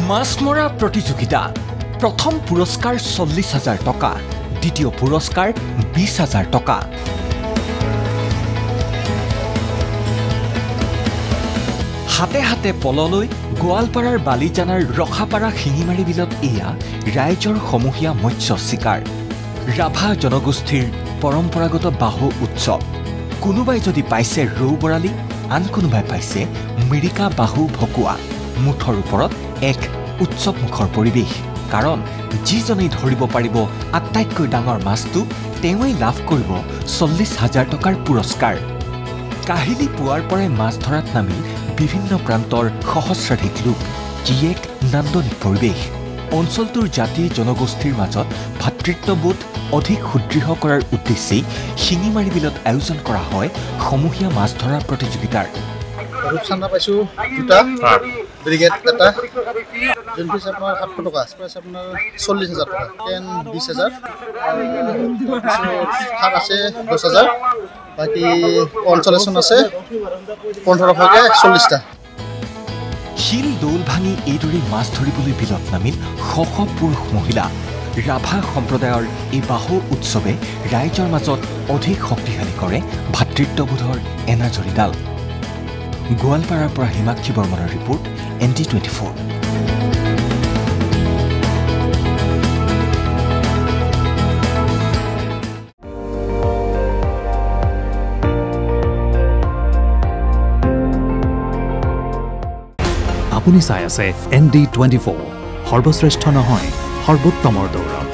মাছমৰা প্ৰতিযোগিতা প্ৰথম পুৰস্কাৰ 40,000 টকা, দ্বিতীয় পুৰস্কাৰ 20,000 টকা। হাতে হাতে পললৈ গোৱালপাৰাৰ বালিজানাৰ ৰখাপাৰা শিঙিমাৰী বিলত এয়া ৰাইজৰ সমূহীয়া মৎস্য চিকাৰ। ৰাভা জনগোষ্ঠীৰ পৰম্পৰাগত বাহু উৎসৱ। কোনোবাই যদি পাইছে ৰৌ বৰালি, আন কোনোবাই পাইছে মিৰিকা বাহু ভকুৱা। মুঠৰ ওপৰত এক উৎসৱমুখৰ পৰিৱেশ, কাৰণ যিজনেই ধৰিব পাৰিব আটাইতকৈ ডাঙৰ মাছটো তেওঁই লাভ কৰিব 40,000 টকাৰ পুৰস্কাৰ। কাহিলী পুৱাৰ পৰাই মাছ ধৰাত নামি বিভিন্ন প্ৰান্তৰ সহস্ৰাধিক লোক। যি এক নান্দনিক পৰিৱেশ। অঞ্চলটোৰ জাতি জনগোষ্ঠীৰ মাজত ভাতৃত্ববোধ অধিক সুদৃঢ় কৰাৰ উদ্দেশ্যেই শিঙিমাৰী বিলত আয়োজন কৰা হয় সমূহীয়া মাছ ধৰা প্ৰতিযোগিতাৰ। ৰূপচান্দা পাইছোঁ দুটা, ব্ৰিগেড এটা, যোন পিছ আপোনাৰ 700 টকা, প্ৰাইচ আপোনাৰ 40,000 টকা, কেন 20,000, শাক আছে 10,000, বাকী কনচলেশ্যন আছে 1500কে 40টা। শিল দৌল ভাঙি এইদৰে মাছ ধৰিবলৈ বিলত নামিল শ শ পুৰুষ মহিলা। ৰাভা সম্প্ৰদায়ৰ এই বাহু উৎসৱে ৰাইজৰ মাজত অধিক শক্তিশালী কৰে ভাতৃত্ববোধৰ এনাজৰীডাল। গোৱালপাৰাৰ পৰা হিমাক্ষী বৰ্মনৰ ৰিপৰ্ট, ND24। আপুনি চাই আছে ND24, সৰ্বশ্ৰেষ্ঠ নহয় সৰ্বোত্তমৰ দৌৰ।